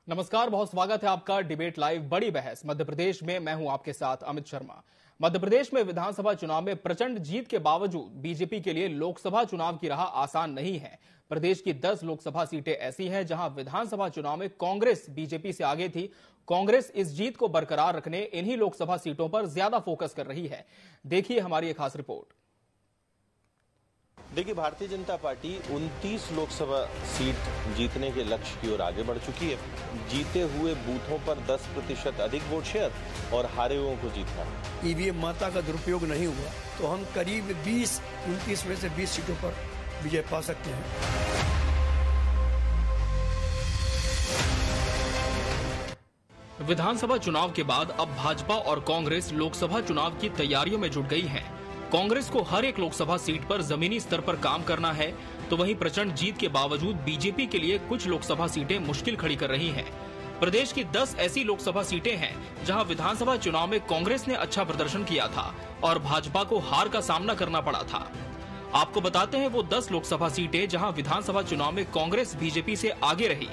नमस्कार, बहुत स्वागत है आपका डिबेट लाइव बड़ी बहस मध्य प्रदेश में। मैं हूं आपके साथ अमित शर्मा। मध्य प्रदेश में विधानसभा चुनाव में प्रचंड जीत के बावजूद बीजेपी के लिए लोकसभा चुनाव की राह आसान नहीं है। प्रदेश की 10 लोकसभा सीटें ऐसी हैं जहां विधानसभा चुनाव में कांग्रेस बीजेपी से आगे थी। कांग्रेस इस जीत को बरकरार रखने इन्हीं लोकसभा सीटों पर ज्यादा फोकस कर रही है। देखिए हमारी एक खास रिपोर्ट। देखिए, भारतीय जनता पार्टी 29 लोकसभा सीट जीतने के लक्ष्य की ओर आगे बढ़ चुकी है। जीते हुए बूथों पर 10% अधिक वोट शेयर और हारे हुओं को जीतना। ईवीएम माता का दुरुपयोग नहीं हुआ तो हम करीब 29 में से 20 सीटों पर विजय पा सकते हैं। विधानसभा चुनाव के बाद अब भाजपा और कांग्रेस लोकसभा चुनाव की तैयारियों में जुट गई हैं। कांग्रेस को हर एक लोकसभा सीट पर जमीनी स्तर पर काम करना है, तो वहीं प्रचंड जीत के बावजूद बीजेपी के लिए कुछ लोकसभा सीटें मुश्किल खड़ी कर रही हैं। प्रदेश की 10 ऐसी लोकसभा सीटें हैं जहां विधानसभा चुनाव में कांग्रेस ने अच्छा प्रदर्शन किया था और भाजपा को हार का सामना करना पड़ा था। आपको बताते हैं वो 10 लोकसभा सीटें जहां विधानसभा चुनाव में कांग्रेस बीजेपी से आगे रही।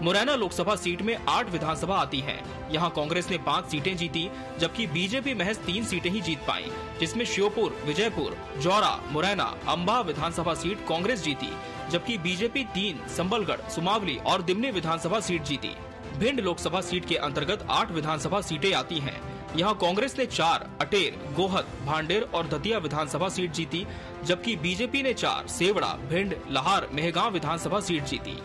मुरैना लोकसभा सीट में 8 विधानसभा आती हैं। यहां कांग्रेस ने 5 सीटें जीती, जबकि बीजेपी महज 3 सीटें ही जीत पाई, जिसमें श्योपुर, विजयपुर, जौरा, मुरैना, अंबा विधानसभा सीट कांग्रेस जीती, जबकि बीजेपी 3 संबलगढ़, सुमावली और दिमनी विधानसभा सीट जीती। भिंड लोकसभा सीट के अंतर्गत 8 विधानसभा सीटें आती हैं। यहाँ कांग्रेस ने 4 अटेर, गोहद, भांडेर और दतिया विधानसभा सीट जीती, जबकि बीजेपी ने 4 सेवड़ा, भिंड, लाहार, मेहगांव विधानसभा सीट जीती।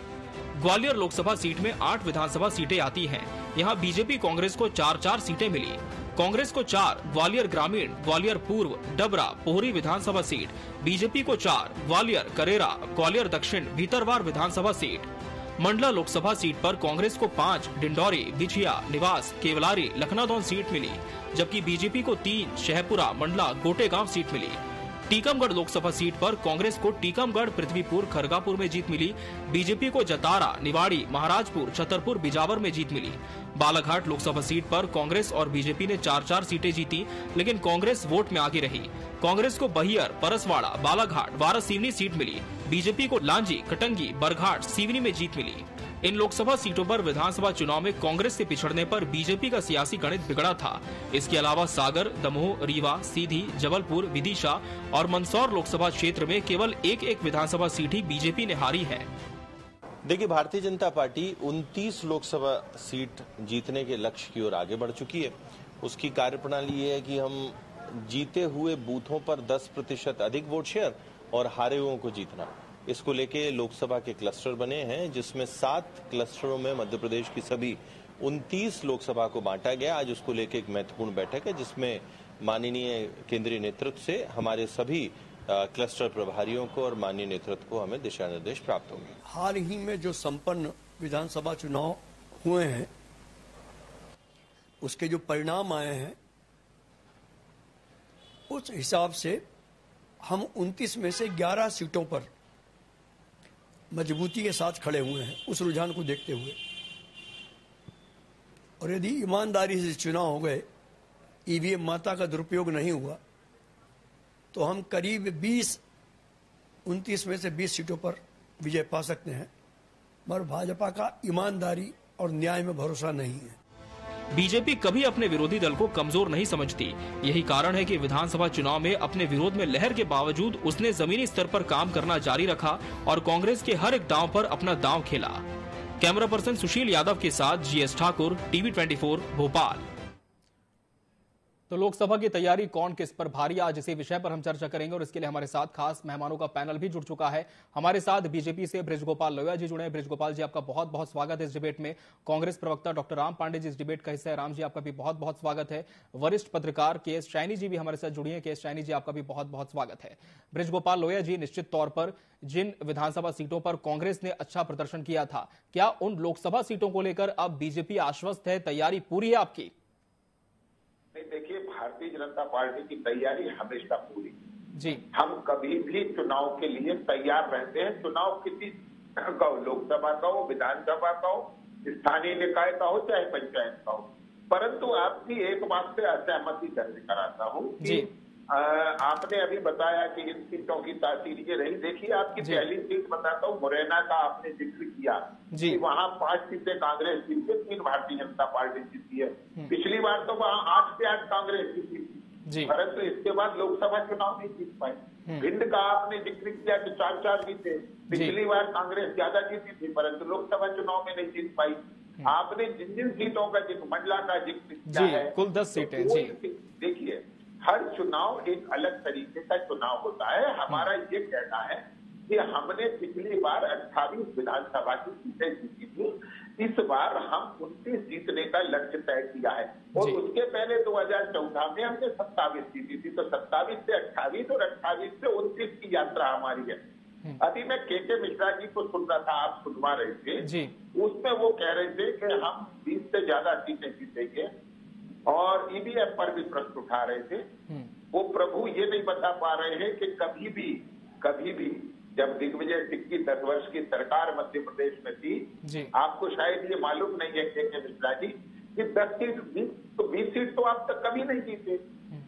ग्वालियर लोकसभा सीट में 8 विधानसभा सीटें आती हैं। यहाँ बीजेपी कांग्रेस को 4-4 सीटें मिली। कांग्रेस को 4 ग्वालियर ग्रामीण, ग्वालियर पूर्व, डबरा, पोहरी विधानसभा सीट, बीजेपी को 4 ग्वालियर, करेरा, ग्वालियर दक्षिण, भीतरवार विधानसभा सीट। मंडला लोकसभा सीट पर कांग्रेस को 5 डिंडौरी, बिछिया, निवास, केवलारी, लखनादौन सीट मिली, जबकि बीजेपी को 3 शहपुरा, मंडला, गोटेगांव सीट मिली। टीकमगढ़ लोकसभा सीट पर कांग्रेस को टीकमगढ़, पृथ्वीपुर, खरगापुर में जीत मिली, बीजेपी को जतारा, निवाड़ी, महाराजपुर, छतरपुर, बिजावर में जीत मिली। बालाघाट लोकसभा सीट पर कांग्रेस और बीजेपी ने 4-4 सीटें जीती, लेकिन कांग्रेस वोट में आगे रही। कांग्रेस को बहियर, परसवाड़ा, बालाघाट, वारासिवनी सीट मिली, बीजेपी को लांजी, कटंगी, बरघाट, सिवनी में जीत मिली। इन लोकसभा सीटों पर विधानसभा चुनाव में कांग्रेस से पिछड़ने पर बीजेपी का सियासी गणित बिगड़ा था। इसके अलावा सागर, दमोह, रीवा, सीधी, जबलपुर, विदिशा और मंदसौर लोकसभा क्षेत्र में केवल एक विधानसभा सीट ही बीजेपी ने हारी है। देखिए, भारतीय जनता पार्टी 29 लोकसभा सीट जीतने के लक्ष्य की ओर आगे बढ़ चुकी है। उसकी कार्यप्रणाली ये है कि हम जीते हुए बूथों पर 10% अधिक वोट शेयर और हारे हुओं को जीतना। इसको लेके लोकसभा के क्लस्टर बने हैं, जिसमें 7 क्लस्टरों में मध्य प्रदेश की सभी 29 लोकसभा को बांटा गया। आज उसको लेके एक महत्वपूर्ण बैठक है, जिसमें माननीय केंद्रीय नेतृत्व से हमारे सभी क्लस्टर प्रभारियों को और माननीय नेतृत्व को हमें दिशा निर्देश प्राप्त होंगे। हाल ही में जो संपन्न विधानसभा चुनाव हुए हैं, उसके जो परिणाम आए हैं, उस हिसाब से हम 29 में से 11 सीटों पर मजबूती के साथ खड़े हुए हैं, उस रुझान को देखते हुए। और यदि ईमानदारी से चुनाव हो गए, ईवीएम माता का दुरुपयोग नहीं हुआ, तो हम करीब 29 में से 20 सीटों पर विजय पा सकते हैं। मगर भाजपा का ईमानदारी और न्याय में भरोसा नहीं है। बीजेपी कभी अपने विरोधी दल को कमजोर नहीं समझती। यही कारण है कि विधानसभा चुनाव में अपने विरोध में लहर के बावजूद उसने जमीनी स्तर पर काम करना जारी रखा और कांग्रेस के हर एक दांव पर अपना दांव खेला। कैमरा पर्सन सुशील यादव के साथ जीएस ठाकुर, टीवी 24 भोपाल। तो लोकसभा की तैयारी कौन किस पर भारी, आज इसी विषय पर हम चर्चा करेंगे और इसके लिए हमारे साथ खास मेहमानों का पैनल भी जुड़ चुका है। हमारे साथ बीजेपी से बृजगोपाल लोहिया जी जुड़े हैं। बृजगोपाल जी, आपका बहुत बहुत स्वागत है इस डिबेट में। कांग्रेस प्रवक्ता डॉक्टर राम पांडे जी इस डिबेट का हिस्सा है। राम जी, आपका भी बहुत बहुत स्वागत है। वरिष्ठ पत्रकार केएस शाइनी जी भी हमारे साथ जुड़ी है। केएस शाइनी जी, आपका भी बहुत बहुत स्वागत है। बृजगोपाल लोहिया जी, निश्चित तौर पर जिन विधानसभा सीटों पर कांग्रेस ने अच्छा प्रदर्शन किया था, क्या उन लोकसभा सीटों को लेकर अब बीजेपी आश्वस्त है, तैयारी पूरी है आपकी? देखिए, भारतीय जनता पार्टी की तैयारी हमेशा पूरी जी। हम कभी भी चुनाव के लिए तैयार रहते हैं। चुनाव किसी का हो, लोकसभा का हो, विधानसभा का हो, स्थानीय निकाय का हो, चाहे पंचायत का हो। परंतु आपकी एक बात से असहमति दर्ज कराता हूं कि आपने अभी बताया कि इन सीटों की तासीर ये रही। देखिए, आपकी पहली सीट बताता हूँ, मुरैना का आपने जिक्र किया कि वहाँ 5 सीटें कांग्रेस जीती है, 3 भारतीय जनता पार्टी जीती है। पिछली बार तो वहाँ 8 से 8 कांग्रेस जीती थी, परंतु इसके बाद लोकसभा चुनाव नहीं जीत पाई। भिंड का आपने जिक्र किया कि 4-4 जीते, पिछली बार कांग्रेस ज्यादा जीती थी, परंतु लोकसभा चुनाव में नहीं जीत पाई। आपने जिन सीटों का जिक्र, मंडला का जिक्र किया है, कुल 10 सीटें। देखिए, हर चुनाव एक अलग तरीके का चुनाव होता है। हमारा ये कहना है कि हमने पिछली बार 28 विधानसभा की सीटें जीती थी, इस बार हम 29 जीतने का लक्ष्य तय किया है। और उसके पहले 2014 में हमने 27 जीती थी, तो 27 से 28 और 28 से 29 की यात्रा हमारी है। अभी मैं के मिश्रा जी को सुन रहा था, आप सुनवा रहे थे, उसमें वो कह रहे थे कि हम 20 से ज्यादा सीटें जीतेंगे और ईवीएम पर भी प्रश्न उठा रहे थे। वो प्रभु ये नहीं बता पा रहे हैं कि कभी भी जब दिग्विजय सिंह की 10 वर्ष की सरकार मध्य प्रदेश में थी, आपको शायद ये मालूम नहीं है के मिश्रा जी कि 10 सीट 20 सीट तो आप तक कभी नहीं जीते।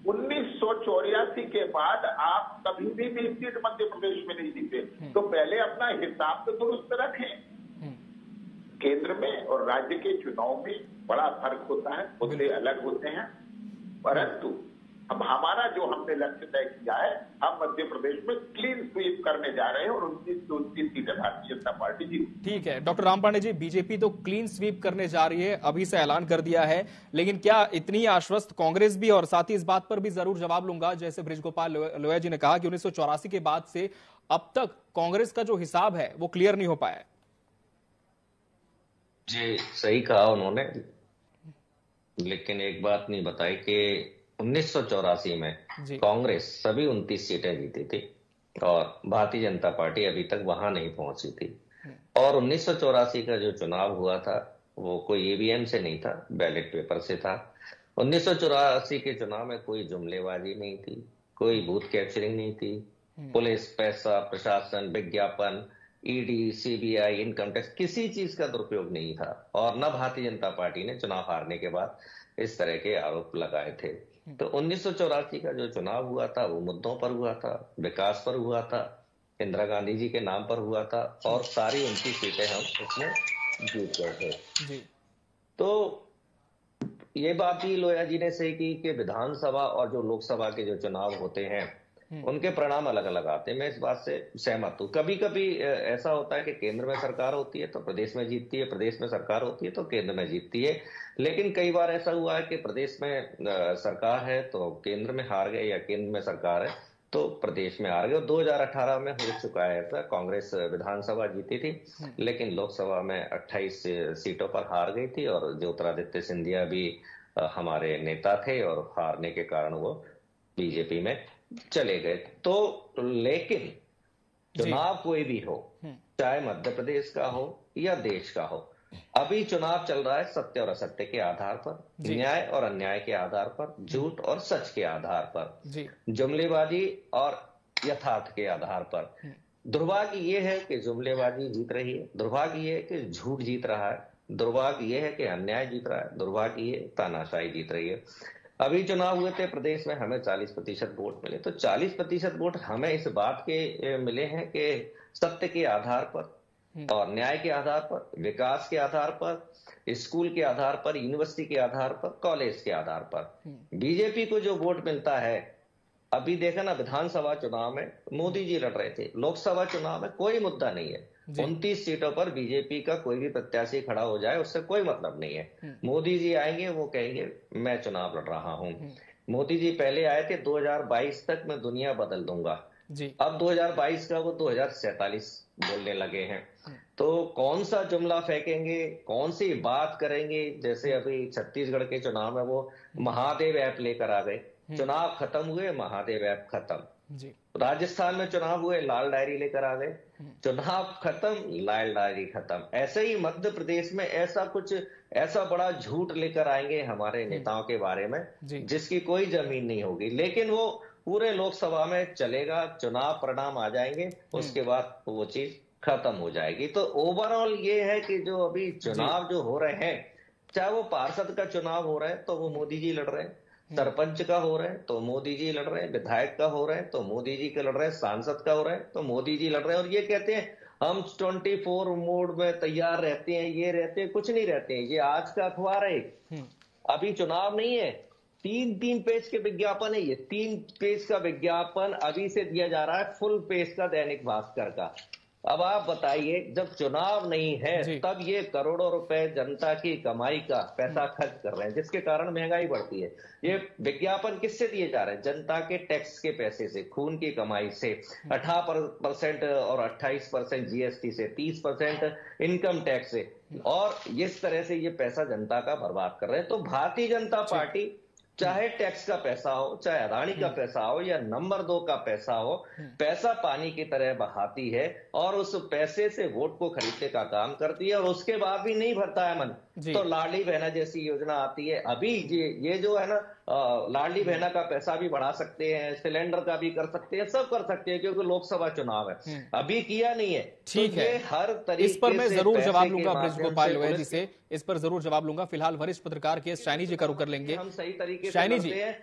1984 के बाद आप कभी भी 20 सीट मध्य प्रदेश में नहीं जीते। तो पहले अपना हिसाब तो दुरुस्त रखें। केंद्र में और राज्य के चुनाव में बड़ा फर्क होता है, मुद्दे अलग होते हैं, परंतु अब हमारा जो हमने लक्ष्य तय किया है, हम मध्य प्रदेश में क्लीन स्वीप करने जा रहे हैं और 29 सीटें भारतीय जनता पार्टी जीती। ठीक है डॉक्टर राम पांडे जी, बीजेपी तो क्लीन स्वीप करने जा रही है, अभी से ऐलान कर दिया है, लेकिन क्या इतनी आश्वस्त कांग्रेस भी? और साथ ही इस बात पर भी जरूर जवाब लूंगा, जैसे बृजगोपाल लोया जी ने कहा कि 1984 के बाद से अब तक कांग्रेस का जो हिसाब है वो क्लियर नहीं हो पाया है। जी सही कहा उन्होंने, लेकिन एक बात नहीं बताई कि 1984 में कांग्रेस सभी 29 सीटें जीती थी और भारतीय जनता पार्टी अभी तक वहां नहीं पहुंची थी। और 1984 का जो चुनाव हुआ था वो कोई ईवीएम से नहीं था, बैलेट पेपर से था। 1984 के चुनाव में कोई जुमलेबाजी नहीं थी, कोई बूथ कैप्चरिंग नहीं थी, पुलिस, पैसा, प्रशासन, विज्ञापन, ईडी, सीबीआई, इनकम टैक्स, किसी चीज का दुरुपयोग नहीं था। और न भारतीय जनता पार्टी ने चुनाव हारने के बाद इस तरह के आरोप लगाए थे। तो 1984 का जो चुनाव हुआ था वो मुद्दों पर हुआ था, विकास पर हुआ था, इंदिरा गांधी जी के नाम पर हुआ था और सारी 29 सीटें हम उसमें जीत गए थे। तो ये बात भी लोया जी ने सही की कि विधानसभा और जो लोकसभा के जो चुनाव होते हैं उनके परिणाम अलग अलग आते हैं। मैं इस बात से सहमत हूँ। कभी कभी ऐसा होता है कि केंद्र में सरकार होती है तो प्रदेश में जीतती है, प्रदेश में सरकार होती है तो केंद्र में जीतती है। लेकिन कई बार ऐसा हुआ है कि प्रदेश में सरकार है तो केंद्र में हार गए, या केंद्र में सरकार है तो प्रदेश में हार गए। 2018 में हो चुका है ऐसा, कांग्रेस विधानसभा जीती थी लेकिन लोकसभा में 28 सीटों पर हार गई थी और ज्योतिरादित्य सिंधिया भी हमारे नेता थे और हारने के कारण वो बीजेपी में चले गए। तो लेकिन चुनाव कोई भी हो, चाहे मध्य प्रदेश का हो या देश का हो, अभी चुनाव चल रहा है सत्य और असत्य के आधार पर, न्याय और अन्याय के आधार पर, झूठ और सच के आधार पर, जुमलेबाजी और यथार्थ के आधार पर। दुर्भाग्य ये है कि जुमलेबाजी जीत रही है, दुर्भाग्य ये है कि झूठ जीत रहा है, दुर्भाग्य ये है कि अन्याय जीत रहा है, दुर्भाग्य ये तानाशाही जीत रही है। अभी चुनाव हुए थे प्रदेश में, हमें 40% वोट मिले, तो 40% वोट हमें इस बात के मिले हैं कि सत्य के आधार पर और न्याय के आधार पर, विकास के आधार पर, स्कूल के आधार पर, यूनिवर्सिटी के आधार पर, कॉलेज के आधार पर। बीजेपी को जो वोट मिलता है, अभी देखा ना विधानसभा चुनाव में मोदी जी लड़ रहे थे, लोकसभा चुनाव में कोई मुद्दा नहीं है। 29 सीटों पर बीजेपी का कोई भी प्रत्याशी खड़ा हो जाए उससे कोई मतलब नहीं है। मोदी जी आएंगे, वो कहेंगे मैं चुनाव लड़ रहा हूं। मोदी जी पहले आए थे 2022 तक मैं दुनिया बदल दूंगा, अब 2022 का वो 2047 बोलने लगे हैं। तो कौन सा जुमला फेंकेंगे, कौन सी बात करेंगे? जैसे अभी छत्तीसगढ़ के चुनाव में वो महादेव ऐप लेकर आ गए, चुनाव खत्म हुए महादेव ऐप खत्म। राजस्थान में चुनाव हुए लाल डायरी लेकर आ गए, चुनाव खत्म लाल डायरी खत्म। ऐसे ही मध्य प्रदेश में ऐसा बड़ा झूठ लेकर आएंगे हमारे नेताओं के बारे में जिसकी कोई जमीन नहीं होगी, लेकिन वो पूरे लोकसभा में चलेगा, चुनाव परिणाम आ जाएंगे, उसके बाद वो चीज खत्म हो जाएगी। तो ओवरऑल ये है कि जो अभी चुनाव जो हो रहे हैं, चाहे वो पार्षद का चुनाव हो रहा है तो वो मोदी जी लड़ रहे हैं, सरपंच का हो रहा है तो मोदी जी लड़ रहे हैं, विधायक का हो रहा है तो मोदी जी के लड़ रहे हैं, सांसद का हो रहा है तो मोदी जी लड़ रहे हैं, और ये कहते हैं हम 24 मोड में तैयार रहते हैं, ये रहते हैं, कुछ नहीं रहते हैं। ये आज का अखबार है, अभी चुनाव नहीं है, 3 पेज के विज्ञापन है, ये 3 पेज का विज्ञापन अभी से दिया जा रहा है, फुल पेज का दैनिक भास्कर का। अब आप बताइए, जब चुनाव नहीं है तब ये करोड़ों रुपए जनता की कमाई का पैसा खर्च कर रहे हैं, जिसके कारण महंगाई बढ़ती है। ये विज्ञापन किससे दिए जा रहे हैं? जनता के टैक्स के पैसे से, खून की कमाई से, 18% और 28% जीएसटी से, 30% इनकम टैक्स से, और इस तरह से ये पैसा जनता का बर्बाद कर रहे हैं। तो भारतीय जनता पार्टी चाहे टैक्स का पैसा हो, चाहे अदानी का पैसा हो, या नंबर 2 का पैसा हो, पैसा पानी की तरह बहाती है और उस पैसे से वोट को खरीदने का काम करती है, और उसके बाद भी नहीं भरता है मन तो लाडली बहना जैसी योजना आती है। अभी ये जो है ना, लाडली बहना का पैसा भी बढ़ा सकते हैं, सिलेंडर का भी कर सकते हैं, सब कर सकते हैं, क्योंकि लोकसभा चुनाव है, अभी किया नहीं है। ठीक है, हर तरीके इस पर मैं जरूर जवाब लूंगा ब्रिज गोपाल लोया जी से, इस पर जरूर जवाब लूंगा। फिलहाल वरिष्ठ पत्रकार के शाइनी जी का रुख कर लेंगे। हम सही तरीके शाइनी से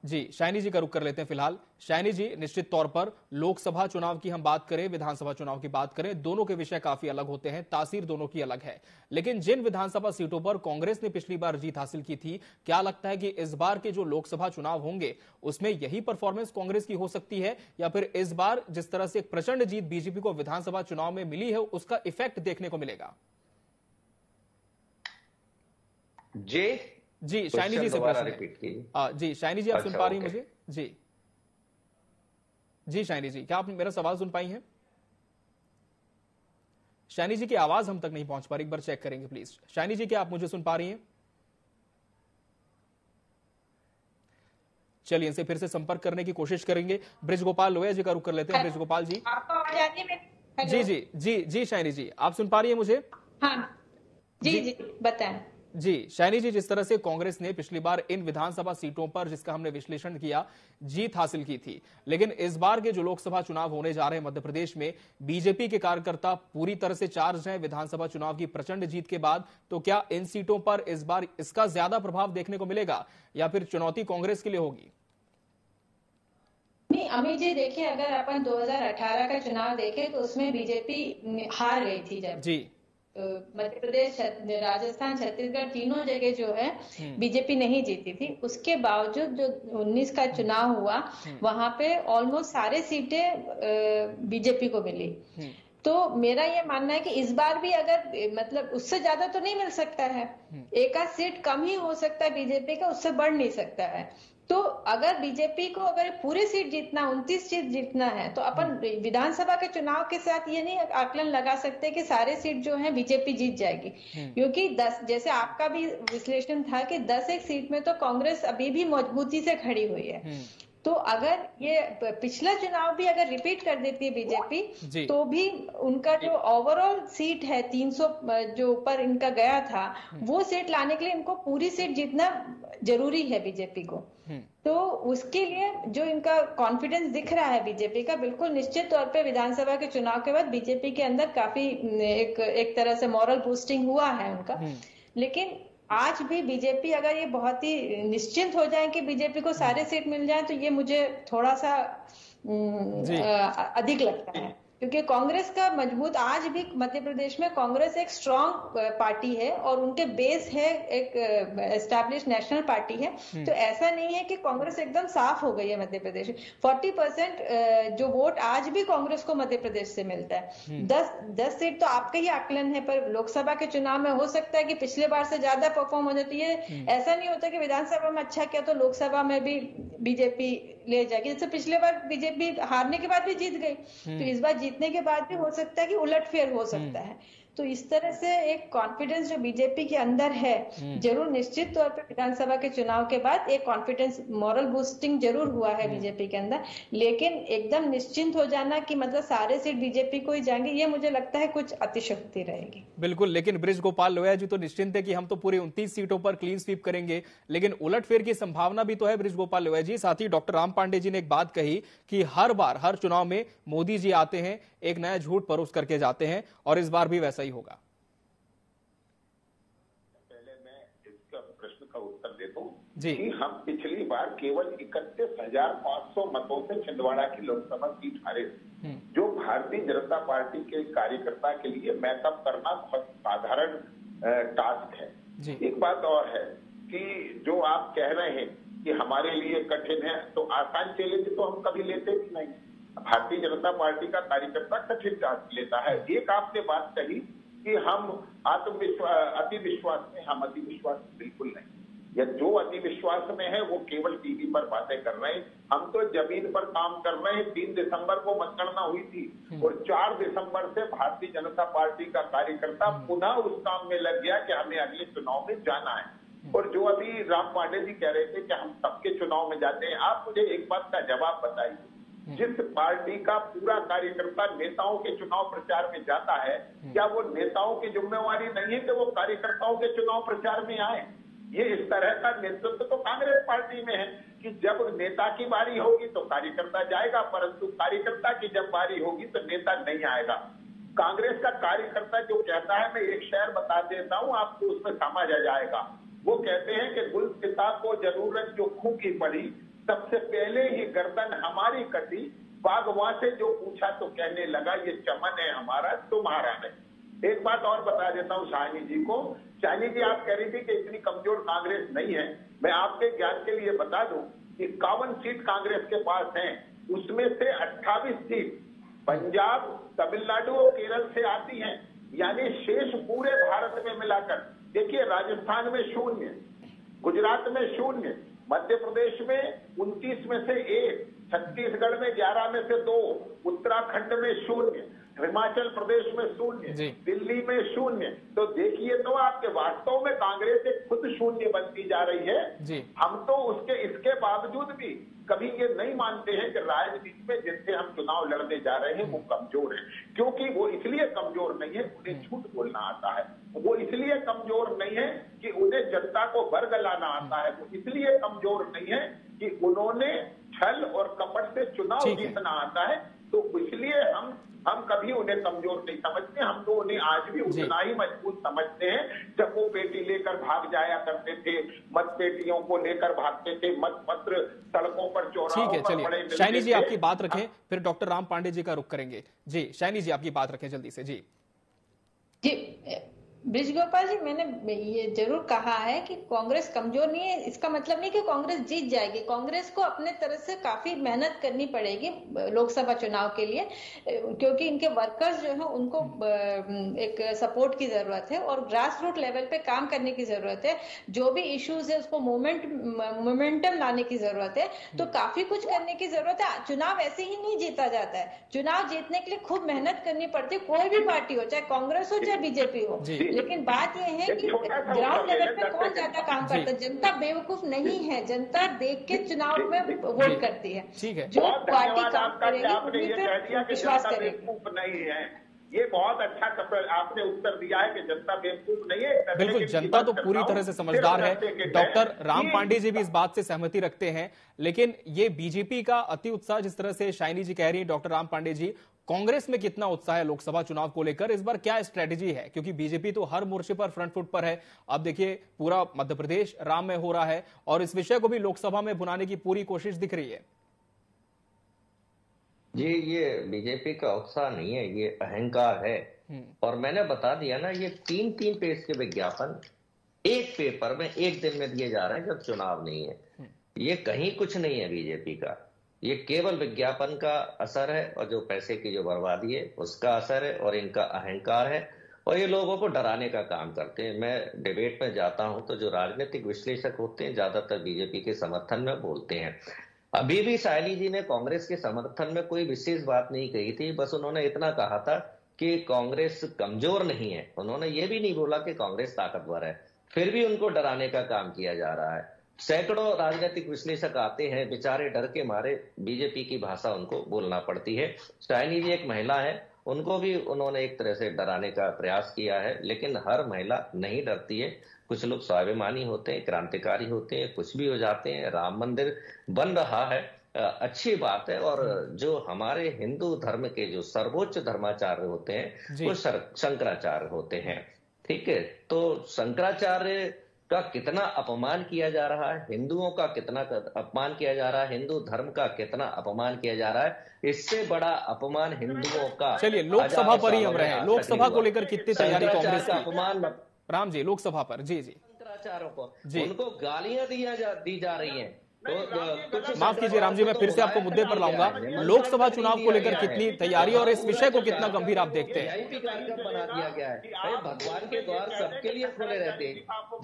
जी, शाइनी जी का रुख कर लेते हैं फिलहाल। शाइनी जी, निश्चित तौर पर लोकसभा चुनाव की हम बात करें, विधानसभा चुनाव की बात करें, दोनों के विषय काफी अलग होते हैं, तासीर दोनों की अलग है। लेकिन जिन विधानसभा सीटों पर कांग्रेस ने पिछली बार जीत हासिल की थी, क्या लगता है कि इस बार के जो लोकसभा चुनाव होंगे उसमें यही परफॉर्मेंस कांग्रेस की हो सकती है, या फिर इस बार जिस तरह से एक प्रचंड जीत बीजेपी को विधानसभा चुनाव में मिली है उसका इफेक्ट देखने को मिलेगा? जी, शाइनी जी से प्रश्न रिपीट कीजिए। जी, शाइनी जी, आप सुन पा रही हैं मुझे? जी शाइनी जी, क्या आप मेरा सवाल सुन पाई हैं? शाइनी जी की आवाज हम तक नहीं पहुंच पा रही, एक बार चेक करेंगे प्लीज। शाइनी जी, क्या आप मुझे सुन पा रही हैं? चलिए, इनसे फिर से संपर्क करने की कोशिश करेंगे। ब्रिज गोपाल लोया जी का रुख कर लेते हैं। ब्रिज गोपाल जी, आपको आवाज आ रही है? जी शाइनी जी, आप सुन पा रही है मुझे? हाँ जी बताएं। जी शाइनी जी, जिस तरह से कांग्रेस ने पिछली बार इन विधानसभा सीटों पर, जिसका हमने विश्लेषण किया, जीत हासिल की थी, लेकिन इस बार के जो लोकसभा चुनाव होने जा रहे हैं मध्य प्रदेश में, बीजेपी के कार्यकर्ता पूरी तरह से चार्ज हैं विधानसभा चुनाव की प्रचंड जीत के बाद। तो क्या इन सीटों पर इस बार इसका ज्यादा प्रभाव देखने को मिलेगा, या फिर चुनौती कांग्रेस के लिए होगी? नहीं अमित जी, देखिए, अगर अपन 2018 का चुनाव देखें तो उसमें बीजेपी हार गई थी जब जी। मध्य प्रदेश, राजस्थान, छत्तीसगढ़, तीनों जगह जो है बीजेपी नहीं जीती थी। उसके बावजूद जो 19 का चुनाव हुआ, वहां पे ऑलमोस्ट सारे सीटें बीजेपी को मिली। तो मेरा ये मानना है कि इस बार भी अगर मतलब उससे ज्यादा तो नहीं मिल सकता है, एक आध सीट कम ही हो सकता है बीजेपी का, उससे बढ़ नहीं सकता है। तो अगर बीजेपी को अगर पूरे सीट जीतना, 29 सीट जीतना है, तो अपन विधानसभा के चुनाव के साथ ये नहीं आकलन लगा सकते कि सारे सीट जो है बीजेपी जीत जाएगी, क्योंकि 10, जैसे आपका भी विश्लेषण था कि 10 सीट में तो कांग्रेस अभी भी मजबूती से खड़ी हुई है। तो अगर ये पिछला चुनाव भी अगर रिपीट कर देती है बीजेपी, तो भी उनका जो ओवरऑल सीट है 300 जो ऊपर इनका गया था, वो सीट लाने के लिए इनको पूरी सीट जीतना जरूरी है बीजेपी को। तो उसके लिए जो इनका कॉन्फिडेंस दिख रहा है बीजेपी का, बिल्कुल निश्चित तौर पे विधानसभा के चुनाव के बाद बीजेपी के अंदर काफी एक तरह से मॉरल बूस्टिंग हुआ है उनका। लेकिन आज भी बीजेपी अगर ये बहुत ही निश्चिंत हो जाए कि बीजेपी को सारे सीट मिल जाए, तो ये मुझे थोड़ा सा अधिक लगता है, क्योंकि कांग्रेस का मजबूत, आज भी मध्य प्रदेश में कांग्रेस एक स्ट्रांग पार्टी है और उनके बेस है एक एस्टैब्लिश नेशनल पार्टी है। तो ऐसा नहीं है कि कांग्रेस एकदम साफ हो गई है मध्य प्रदेश में। 40% जो वोट आज भी कांग्रेस को मध्य प्रदेश से मिलता है। 10 सीट तो आपका ही आकलन है, पर लोकसभा के चुनाव में हो सकता है कि पिछले बार से ज्यादा परफॉर्म हो जाती है। ऐसा नहीं होता कि विधानसभा में अच्छा किया तो लोकसभा में भी बीजेपी ले जाएगी, जैसे पिछले बार बीजेपी हारने के बाद भी जीत गई, तो इस बार जीतने के बाद भी हो सकता है कि उलटफेर हो सकता है। तो इस तरह से एक कॉन्फिडेंस जो बीजेपी के अंदर है, जरूर निश्चित तौर पे विधानसभा के चुनाव के बाद एक कॉन्फिडेंस, मॉरल बूस्टिंग जरूर हुआ है बीजेपी के अंदर। लेकिन एकदम निश्चिंत हो जाना कि मतलब सारे सीट बीजेपी को ही जाएंगे, ये मुझे लगता है कुछ अतिशयोक्ति रहेगी। बिल्कुल, लेकिन ब्रिज गोपाल लोया जी तो निश्चिंत है कि हम तो पूरी 29 सीटों पर क्लीन स्वीप करेंगे, लेकिन उलटफेर की संभावना भी तो है ब्रिज गोपाल लोया जी। साथ ही डॉक्टर राम पांडे जी ने एक बात कही कि हर बार हर चुनाव में मोदी जी आते हैं, एक नया झूठ परोस करके जाते हैं, और इस बार भी वैसा ही होगा। पहले मैं इसका प्रश्न का उत्तर देता हूं। कि हम पिछली बार केवल 31,500 मतों से छिंदवाड़ा की लोकसभा सीट हारे, जो भारतीय जनता पार्टी के कार्यकर्ता के लिए मैकअप करना बहुत साधारण टास्क है। एक बात और है कि जो आप कह रहे हैं कि हमारे लिए कठिन है, तो आसान चैलेंज तो हम कभी लेते भी नहीं। भारतीय जनता पार्टी का कार्यकर्ता कठिन टास्क लेता है। एक आपने बात कही कि हम अति विश्वास में, हम अति विश्वास बिल्कुल नहीं। या जो अति विश्वास में है वो केवल टीवी पर बातें कर रहे हैं, हम तो जमीन पर काम कर रहे हैं। 3 दिसंबर को मतगणना हुई थी और 4 दिसंबर से भारतीय जनता पार्टी का कार्यकर्ता पुनः उस काम में लग गया कि हमें अगले चुनाव में जाना है। और जो अभी राम पांडे जी कह रहे थे कि हम सबके चुनाव में जाते हैं, आप मुझे एक बात का जवाब बताइए, जिस पार्टी का पूरा कार्यकर्ता नेताओं के चुनाव प्रचार में जाता है, क्या वो नेताओं की जिम्मेवारी नहीं है कि वो कार्यकर्ताओं के चुनाव प्रचार में आए? ये इस तरह का नेतृत्व तो कांग्रेस पार्टी में है कि जब नेता की बारी होगी तो कार्यकर्ता जाएगा, परंतु कार्यकर्ता की जब बारी होगी तो नेता नहीं आएगा। कांग्रेस का कार्यकर्ता जो कहता है, मैं एक शेर बता देता हूं आपको, उसमें समझ आ जाएगा। वो कहते हैं कि गुलसिता को जरूरत जो खून की पड़ी, सबसे पहले ही गर्दन हमारी कटी, बागवां से जो पूछा तो कहने लगा ये चमन है हमारा, तुम्हारा नहीं। एक बात और बता देता हूं शालिनी जी को। शालिनी जी, आप कह रही थी कि इतनी कमजोर कांग्रेस नहीं है। मैं आपके ज्ञान के लिए बता दूं कि 51 सीट कांग्रेस के पास हैं, उसमें से 28 सीट पंजाब, तमिलनाडु और केरल से आती हैं, यानी शेष पूरे भारत में मिलाकर। देखिए, राजस्थान में 0, गुजरात में 0, मध्य प्रदेश में 29 में से 1, छत्तीसगढ़ में 11 में से 2, उत्तराखंड में 0, हिमाचल प्रदेश में 0, दिल्ली में 0। तो देखिए तो आपके वास्तव में कांग्रेस एक खुद शून्य बनती जा रही है। हम तो इसके बावजूद भी कभी ये नहीं मानते हैं कि राजनीति में जिनसे हम चुनाव लड़ने जा रहे हैं वो कमजोर है, क्योंकि वो इसलिए कमजोर नहीं है उन्हें झूठ बोलना आता है, वो इसलिए कमजोर नहीं है कि उन्हें जनता को बरगलाना आता है, वो इसलिए कमजोर नहीं है कि उन्होंने छल और कपट से चुनाव जीतना आता है। तो इसलिए हम कभी उन्हें कमजोर नहीं समझते, हम तो उन्हें आज भी उतना ही मजबूत समझते हैं। जब वो पेटी लेकर भाग जाया करते थे, मत पेटियों को लेकर भागते थे, मत पत्र सड़कों पर चौराहों पर पड़े। चलिए शालिनी जी आपकी बात रखें, फिर डॉक्टर राम पांडे जी का रुख करेंगे। जी शालिनी जी आपकी बात रखें जल्दी से। जी ब्रिज गोपाल जी, मैंने ये जरूर कहा है कि कांग्रेस कमजोर नहीं है। इसका मतलब नहीं कि कांग्रेस जीत जाएगी। कांग्रेस को अपने तरफ से काफी मेहनत करनी पड़ेगी लोकसभा चुनाव के लिए, क्योंकि इनके वर्कर्स जो है उनको एक सपोर्ट की जरूरत है और ग्रास रूट लेवल पे काम करने की जरूरत है। जो भी इश्यूज है उसको मोमेंटम लाने की जरूरत है। तो काफी कुछ करने की जरूरत है। चुनाव ऐसे ही नहीं जीता जाता है। चुनाव जीतने के लिए खूब मेहनत करनी पड़ती है, कोई भी पार्टी हो, चाहे कांग्रेस हो चाहे बीजेपी हो। लेकिन बात यह है कि ग्राउंड लेवल पे कौन ज्यादा काम करता है। जनता बेवकूफ नहीं है, जनता देख के चुनाव में वोट करती है। जो पार्टी काम करेगी विश्वास करेगी। नहीं है, ये बहुत अच्छा आपने उत्तर दिया है कि जनता बेवकूफ नहीं है। बिल्कुल, जनता तो पूरी तरह से समझदार है। डॉक्टर राम पांडे जी भी इस बात से सहमति रखते हैं, लेकिन ये बीजेपी का अति उत्साह जिस तरह से शालिनी जी कह रही है, डॉक्टर राम पांडे जी, कांग्रेस में कितना उत्साह है लोकसभा चुनाव को लेकर? इस बार क्या स्ट्रेटेजी है? क्योंकि बीजेपी तो हर मोर्चे पर फ्रंट फुट पर है। अब देखिए पूरा मध्य प्रदेश राम में हो रहा है और इस विषय को भी लोकसभा में बुलाने की पूरी कोशिश दिख रही है। जी, ये बीजेपी का उत्साह नहीं है, ये अहंकार है। और मैंने बता दिया ना, ये 3-3 पेज के विज्ञापन एक पेपर में एक दिन में दिए जा रहे हैं जब चुनाव नहीं है। ये कहीं कुछ नहीं है बीजेपी का, ये केवल विज्ञापन का असर है और जो पैसे की जो बर्बादी है उसका असर है और इनका अहंकार है और ये लोगों को डराने का काम करते हैं। मैं डिबेट में जाता हूं तो जो राजनीतिक विश्लेषक होते हैं ज्यादातर बीजेपी के समर्थन में बोलते हैं। अभी भी शालिनी जी ने कांग्रेस के समर्थन में कोई विशेष बात नहीं कही थी, बस उन्होंने इतना कहा था कि कांग्रेस कमजोर नहीं है। उन्होंने ये भी नहीं बोला कि कांग्रेस ताकतवर है। फिर भी उनको डराने का काम किया जा रहा है। सैकड़ों राजनीतिक विश्लेषक आते हैं, बेचारे डर के मारे बीजेपी की भाषा उनको बोलना पड़ती है। शालिनी जी एक महिला है, उनको भी उन्होंने एक तरह से डराने का प्रयास किया है, लेकिन हर महिला नहीं डरती है। कुछ लोग स्वाभिमानी होते हैं, क्रांतिकारी होते हैं, कुछ भी हो जाते हैं। राम मंदिर बन रहा है, अच्छी बात है। और जो हमारे हिंदू धर्म के जो सर्वोच्च धर्माचार्य होते हैं वो शंकराचार्य होते हैं, ठीक है। तो शंकराचार्य का कितना अपमान किया जा रहा है, हिंदुओं का कितना अपमान किया जा रहा है, हिंदू धर्म का कितना अपमान किया जा रहा है। इससे बड़ा अपमान हिंदुओं का, चलिए लोकसभा पर ही हम रहे, लोकसभा को लेकर कितनी तैयारी कांग्रेस की? अपमान राम जी, लोकसभा पर जी शंकराचार्यों को उनको गालियां दी जा रही हैं। माफ कीजिए राम जी, मैं फिर से आपको मुद्दे पर लाऊंगा। लोकसभा चुनाव को लेकर कितनी तैयारी और इस विषय को कितना गंभीर आप देखते हैं? वीआईपी कार्यक्रम बना दिया गया है। भगवान के द्वार सबके लिए खुले रहते हैं।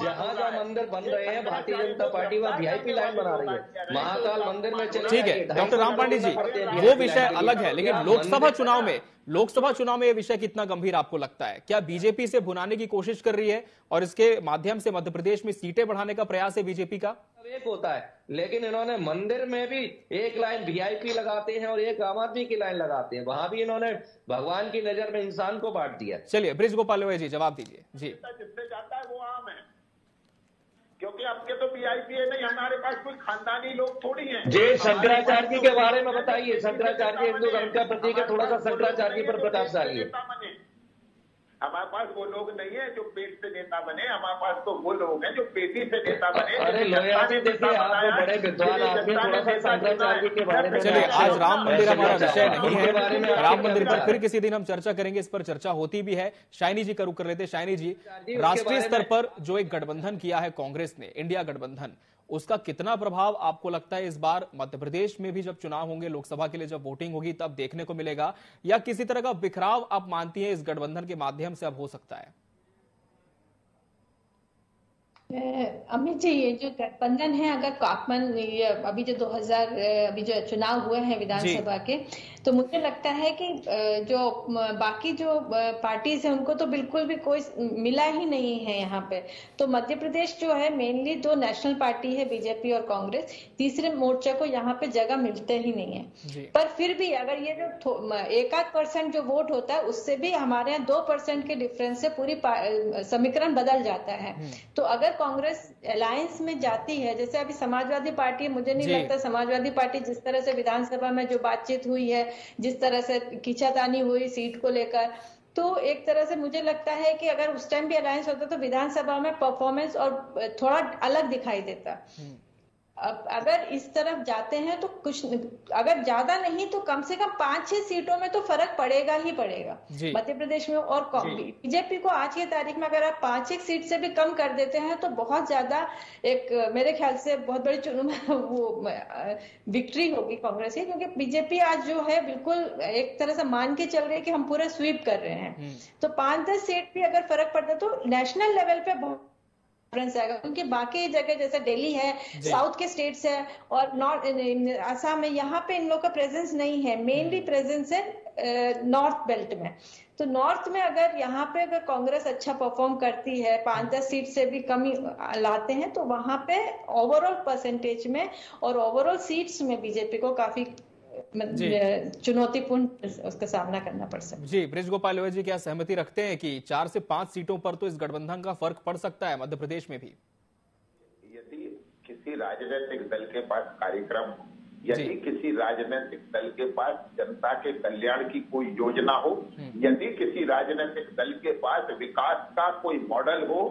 जहां जहां मंदिर बन रहे हैं, भारतीय जनता पार्टी वहां वीआईपी लाइन बना रही है। महाकाल मंदिर में चले, ठीक है डॉक्टर राम पांडे जी, वो विषय अलग है, लेकिन लोकसभा चुनाव में ये विषय कितना गंभीर आपको लगता है? क्या बीजेपी से भुनाने की कोशिश कर रही है और इसके माध्यम से मध्य प्रदेश में सीटें बढ़ाने का प्रयास है बीजेपी का? एक होता है, लेकिन इन्होंने मंदिर में भी एक लाइन वीआईपी लगाते हैं और एक आम आदमी की लाइन लगाते हैं। वहां भी इन्होंने भगवान की नजर में इंसान को बांट दिया। चलिए ब्रिज गोपाल जी जवाब दीजिए। जी, जिससे जाता है वो आम है, क्योंकि आपके तो वीआईपी है नहीं, हमारे पास कोई खानदानी लोग थोड़ी हैं। जी, शंकराचार्य जी के बारे में बताइए। शंकराचार्य हिंदू धर्म का प्रतीक है, थोड़ा सा शंकराचार्य जी पर प्रकाश डालिए। हमारे पास वो लोग नहीं है जो पेट से नेता बने, हमारे पास तो वो लोग हैं जो पेटी से नेता बने। अरे लोहिया जी, देखिए आप बड़े विद्वान आदमी, थोड़ा सा शंकराचार्य जी के बारे में। चलिए आज राम मंदिर हमारा विषय नहीं है, राम मंदिर पर फिर किसी दिन हम चर्चा करेंगे, इस पर चर्चा होती भी है। शाइनी जी का रुख कर लेते। शाइनी जी, राष्ट्रीय स्तर पर जो एक गठबंधन किया है कांग्रेस ने, इंडिया गठबंधन, उसका कितना प्रभाव आपको लगता है इस बार मध्य प्रदेश में भी जब चुनाव होंगे, लोकसभा के लिए जब वोटिंग होगी तब देखने को मिलेगा, या किसी तरह का बिखराव आप मानती हैं इस गठबंधन के माध्यम से अब हो सकता है? अमित जी, ये जो गठबंधन है, अगर काकमन अभी जो 2000 अभी जो चुनाव हुए हैं विधानसभा के, तो मुझे लगता है कि जो बाकी जो पार्टीज हैं उनको तो बिल्कुल भी कोई मिला ही नहीं है यहाँ पे। तो मध्य प्रदेश जो है मेनली दो नेशनल पार्टी है, बीजेपी और कांग्रेस, तीसरे मोर्चा को यहाँ पे जगह मिलते ही नहीं है। पर फिर भी अगर ये जो 1% जो वोट होता है उससे भी हमारे यहाँ 2% के डिफरेंस से पूरी समीकरण बदल जाता है। तो अगर कांग्रेस अलायंस में जाती है, जैसे अभी समाजवादी पार्टी, मुझे नहीं लगता समाजवादी पार्टी जिस तरह से विधानसभा में जो बातचीत हुई है, जिस तरह से खींचातानी हुई सीट को लेकर, तो एक तरह से मुझे लगता है कि अगर उस टाइम भी अलायंस होता तो विधानसभा में परफॉर्मेंस और थोड़ा अलग दिखाई देता। अब अगर इस तरफ जाते हैं तो कुछ, अगर ज्यादा नहीं तो कम से कम 5-6 सीटों में तो फर्क पड़ेगा ही पड़ेगा मध्य प्रदेश में। और बीजेपी को आज की तारीख में अगर आप 5-1 सीट से भी कम कर देते हैं तो बहुत ज्यादा एक मेरे ख्याल से बहुत बड़ी वो विक्ट्री होगी कांग्रेस की, क्योंकि बीजेपी आज जो है बिल्कुल एक तरह से मान के चल रही है कि हम पूरा स्वीप कर रहे हैं। तो 5-10 सीट भी अगर फर्क पड़ता तो नेशनल लेवल पे बहुत डिफरेंस आएगा, क्योंकि बाकी जगह जैसे दिल्ली है, साउथ के स्टेट्स है और नॉर्थ असम में, यहाँ पे इन लोग का प्रेजेंस नहीं है। मेनली प्रेजेंस है नॉर्थ बेल्ट में। तो नॉर्थ में अगर यहाँ पे अगर कांग्रेस अच्छा परफॉर्म करती है, 5-10 सीट से भी कम लाते हैं, तो वहां पे ओवरऑल परसेंटेज में और ओवरऑल सीट्स में बीजेपी को काफी चुनौतीपूर्ण उसका सामना करना पड़ सकता है। जी, ब्रिज गोपाल जी क्या सहमति रखते हैं कि 4 से 5 सीटों पर तो इस गठबंधन का फर्क पड़ सकता है मध्य प्रदेश में भी? यदि किसी राजनीतिक दल के पास कार्यक्रम, यदि किसी राजनीतिक दल के पास जनता के कल्याण की कोई योजना हो, यदि किसी राजनीतिक दल के पास विकास का कोई मॉडल हो,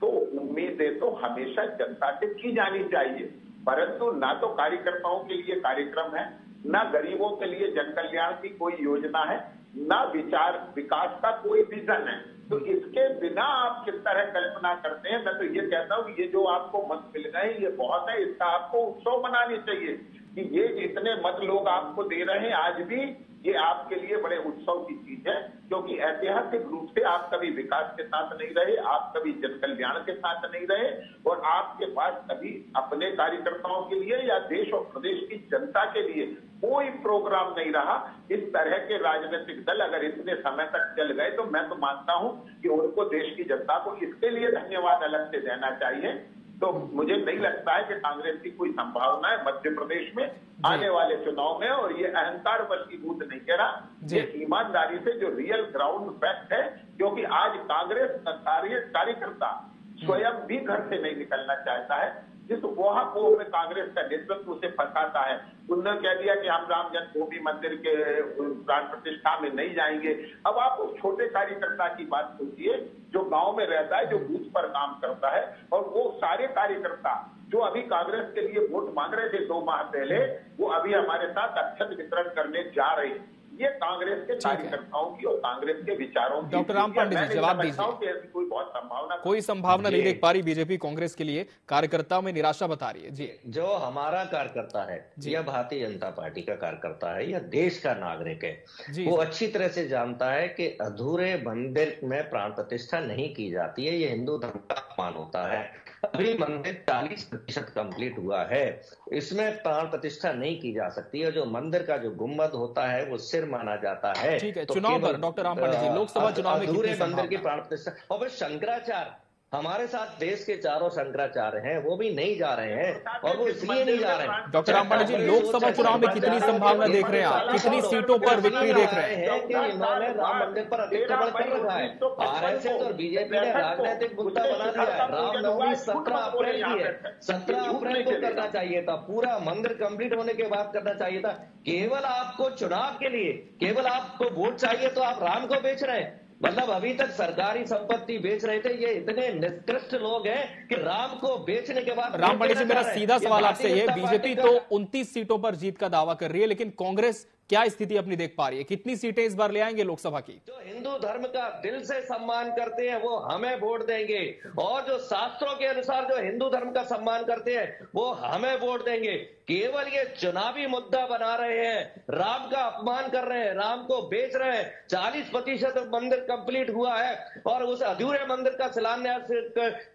तो उम्मीदें तो हमेशा जनता से की जानी चाहिए। परंतु ना तो कार्यकर्ताओं के लिए कार्यक्रम है, ना गरीबों के लिए जन कल्याण की कोई योजना है, ना विचार विकास का कोई विजन है। तो इसके बिना आप किस तरह कल्पना करते हैं? मैं तो ये कहता हूँ कि ये जो आपको मत मिल गए ये बहुत है, इसका आपको उत्सव मनानी चाहिए कि ये जितने मत लोग आपको दे रहे हैं आज भी, ये आपके लिए बड़े उत्सव की चीज है, क्योंकि ऐतिहासिक रूप से आप कभी विकास के साथ नहीं रहे, आप कभी जन कल्याण के साथ नहीं रहे, और आपके पास कभी अपने कार्यकर्ताओं के लिए या देश और प्रदेश की जनता के लिए कोई प्रोग्राम नहीं रहा। इस तरह के राजनीतिक दल अगर इतने समय तक चल गए तो मैं तो मानता हूं कि उनको, देश की जनता को इसके लिए धन्यवाद अलग से देना चाहिए। तो मुझे नहीं लगता है कि कांग्रेस की कोई संभावना है मध्य प्रदेश में आने वाले चुनाव में, और ये अहंकार वशीभूत नहीं कह रहा, ये ईमानदारी से जो रियल ग्राउंड फैक्ट है, क्योंकि आज कांग्रेस कार्यकर्ता स्वयं भी घर से नहीं निकलना चाहता है। जिस वो में कांग्रेस का नेतृत्व उसे फंसाता है। उन्होंने कह दिया कि हम राम जन्मभूमि मंदिर के प्राण प्रतिष्ठा में नहीं जाएंगे। अब आप उस छोटे कार्यकर्ता की बात सोचिए जो गांव में रहता है, जो बूथ पर काम करता है, और वो सारे कार्यकर्ता जो अभी कांग्रेस के लिए वोट मांग रहे थे 2 माह पहले, वो अभी हमारे साथ अक्षत वितरण करने जा रहे हैं। ये कांग्रेस के कार्यकर्ताओं की और कांग्रेस के विचारों की। डॉक्टर राम पांडे जी जवाब दीजिए। कोई संभावना नहीं देख पा रही बीजेपी कांग्रेस के लिए, कार्यकर्ताओं में निराशा बता रही है जी। जो हमारा कार्यकर्ता है या भारतीय जनता पार्टी का कार्यकर्ता है या देश का नागरिक है, वो अच्छी तरह से जानता है कि अधूरे मंदिर में प्राण प्रतिष्ठा नहीं की जाती है, ये हिंदू धर्म का अपमान होता है। अभी मंदिर 40% कंप्लीट हुआ है, इसमें प्राण प्रतिष्ठा नहीं की जा सकती है। जो मंदिर का जो गुम्बद होता है वो सिर माना जाता है। ठीक है, तो चुनाव पर डॉक्टर राम पांडे जी, लोकसभा चुनाव में अधूरे मंदिर की प्राण प्रतिष्ठा, और फिर शंकराचार्य हमारे साथ देश के 4 शंकराचार्य हैं, वो भी नहीं जा रहे हैं, और वो इसलिए नहीं जा रहे हैं। डॉक्टर राम पांडे जी, लोकसभा चुनाव में कितनी संभावना देख रहे हैं आप, कितनी सीटों पर विक्ट्री देख रहे हैं? कि इन्होंने राम मंदिर पर अतिक्रमण कर रखा है। आरएसएस और बीजेपी ने राजनीतिक मुद्दा बना दिया है। रामनवमी 17 अप्रैल की है, 17 अप्रैल को करना चाहिए था, पूरा मंदिर कंप्लीट होने के बाद करना चाहिए था। केवल आपको चुनाव के लिए, केवल आपको वोट चाहिए तो आप राम को बेच रहे हैं। मतलब अभी तक सरकारी संपत्ति बेच रहे थे। ये इतने निकृष्ट लोग हैं कि राम को बेचने के बाद। राम पांडे जी, मेरा सीधा सवाल आपसे ये, बीजेपी तो 29 सीटों पर जीत का दावा कर रही है, लेकिन कांग्रेस क्या स्थिति अपनी देख पा रही है? कितनी सीटें इस बार ले आएंगे लोकसभा की? जो हिंदू धर्म का दिल से सम्मान करते हैं वो हमें वोट देंगे, और जो शास्त्रों के अनुसार जो हिंदू धर्म का सम्मान करते हैं वो हमें वोट देंगे। केवल ये चुनावी मुद्दा बना रहे हैं, राम का अपमान कर रहे हैं, राम को बेच रहे हैं। 40% मंदिर कंप्लीट हुआ है और उस अधूरे मंदिर का शिलान्यास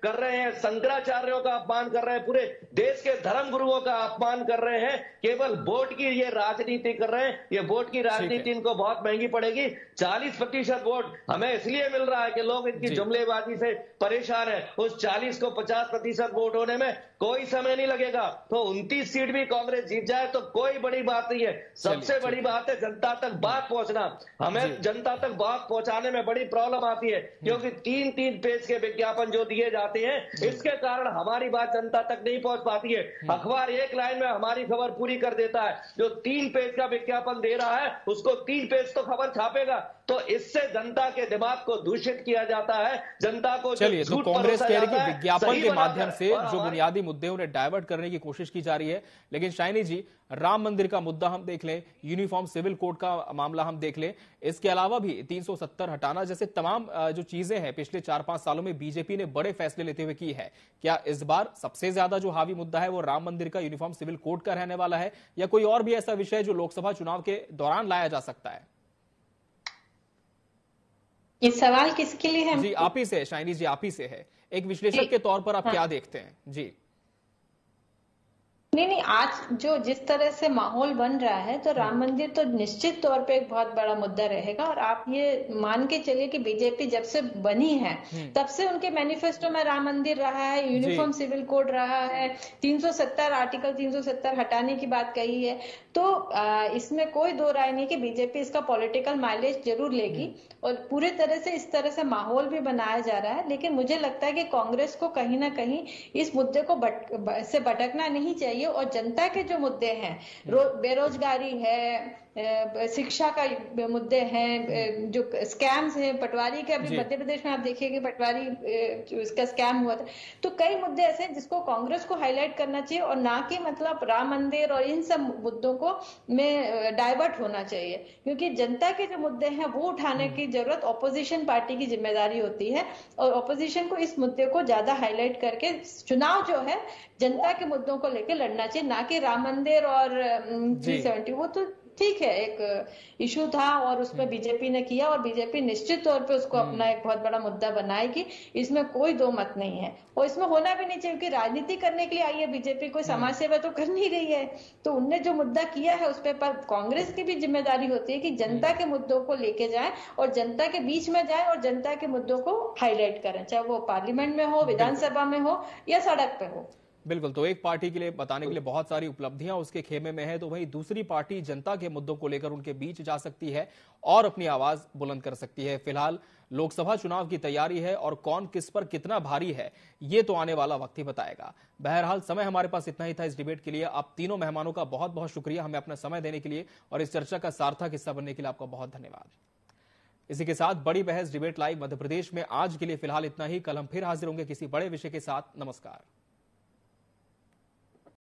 कर रहे हैं। शंकराचार्यों का अपमान कर रहे हैं, पूरे देश के धर्म गुरुओं का अपमान कर रहे हैं। केवल वोट की ये राजनीति कर रहे हैं। ये वोट की राजनीति इनको बहुत महंगी पड़ेगी। 40% वोट हमें इसलिए मिल रहा है कि लोग इनकी जुमलेबाजी से परेशान है। उस 40 को 50% वोट होने में कोई समय नहीं लगेगा। तो 29 सीट भी कांग्रेस जीत जाए तो कोई बड़ी बात नहीं है। सबसे बड़ी बात है जनता तक बात पहुंचना। हमें जनता तक बात पहुंचाने में बड़ी प्रॉब्लम आती है, क्योंकि 3-3 पेज के विज्ञापन जो दिए जाते हैं, इसके कारण हमारी बात जनता तक नहीं पहुंच पाती है। अखबार एक लाइन में हमारी खबर पूरी कर देता है, जो 3 पेज का विज्ञापन दे रहा है उसको 3 पेज तो खबर छापेगा। तो इससे जनता के दिमाग को दूषित किया जाता है, जनता को। चलिए, तो कांग्रेस कह रही है कि विज्ञापन के माध्यम से जो बुनियादी मुद्दे उन्हें डाइवर्ट करने की कोशिश की जा रही है। लेकिन शाइनी जी, राम मंदिर का मुद्दा हम देख लें, यूनिफॉर्म सिविल कोड का मामला हम देख लें, इसके अलावा भी 370 हटाना जैसे तमाम जो चीजें हैं पिछले 4-5 सालों में बीजेपी ने बड़े फैसले लेते हुए की है। क्या इस बार सबसे ज्यादा जो हावी मुद्दा है वो राम मंदिर का, यूनिफॉर्म सिविल कोड का रहने वाला है, या कोई और भी ऐसा विषय जो लोकसभा चुनाव के दौरान लाया जा सकता है? ये सवाल किसके लिए है? जी आप ही से है शाइनी जी, आप ही से है। एक विश्लेषक के तौर पर आप क्या देखते हैं? जी नहीं, आज जो जिस तरह से माहौल बन रहा है, तो राम मंदिर तो निश्चित तौर पे एक बहुत बड़ा मुद्दा रहेगा। और आप ये मान के चलिए कि बीजेपी जब से बनी है तब से उनके मैनिफेस्टो में राम मंदिर रहा है, यूनिफॉर्म सिविल कोड रहा है, 370 आर्टिकल 370 हटाने की बात कही है। तो इसमें कोई दो राय नहीं कि बीजेपी इसका पॉलिटिकल माइलेज जरूर लेगी, और पूरे तरह से इस तरह से माहौल भी बनाया जा रहा है। लेकिन मुझे लगता है कि कांग्रेस को कहीं ना कहीं इस मुद्दे को से भटकना नहीं चाहिए, और जनता के जो मुद्दे हैं, बेरोजगारी है, शिक्षा का मुद्दे हैं, जो स्कैम्स हैं, पटवारी के अभी मध्य प्रदेश में आप देखिए कि पटवारी इसका स्कैम हुआ था। तो कई मुद्दे ऐसे हैं जिसको कांग्रेस को हाईलाइट करना चाहिए, और ना कि मतलब राम मंदिर और इन सब मुद्दों को में डाइवर्ट होना चाहिए, क्योंकि जनता के जो मुद्दे हैं वो उठाने की जरूरत ऑपोजिशन पार्टी की जिम्मेदारी होती है। और ऑपोजिशन को इस मुद्दे को ज्यादा हाईलाइट करके चुनाव जो है जनता के मुद्दों को लेकर लड़ना चाहिए, ना कि राम मंदिर और 370। वो तो ठीक है, एक इशू था और उसमें बीजेपी ने किया, और बीजेपी निश्चित तौर पे उसको अपना एक बहुत बड़ा मुद्दा बनाएगी, इसमें कोई दो मत नहीं है। और इसमें होना भी नहीं चाहिए, क्योंकि राजनीति करने के लिए आई है बीजेपी, कोई समाज सेवा तो कर नहीं रही है। तो उनने जो मुद्दा किया है उस पर कांग्रेस की भी जिम्मेदारी होती है कि जनता के मुद्दों को लेके जाए और जनता के बीच में जाए और जनता के मुद्दों को हाईलाइट करें, चाहे वो पार्लियामेंट में हो, विधानसभा में हो या सड़क पे हो। बिल्कुल, तो एक पार्टी के लिए बताने के लिए बहुत सारी उपलब्धियां उसके खेमे में है, तो वहीं दूसरी पार्टी जनता के मुद्दों को लेकर उनके बीच जा सकती है और अपनी आवाज बुलंद कर सकती है। फिलहाल लोकसभा चुनाव की तैयारी है और कौन किस पर कितना भारी है ये तो आने वाला वक्त ही बताएगा। बहरहाल समय हमारे पास इतना ही था इस डिबेट के लिए। आप तीनों मेहमानों का बहुत बहुत शुक्रिया हमें अपना समय देने के लिए और इस चर्चा का सार्थक हिस्सा बनने के लिए आपका बहुत धन्यवाद। इसी के साथ बड़ी बहस डिबेट लाइव मध्य प्रदेश में आज के लिए फिलहाल इतना ही। कल हम फिर हाजिर होंगे किसी बड़े विषय के साथ। नमस्कार।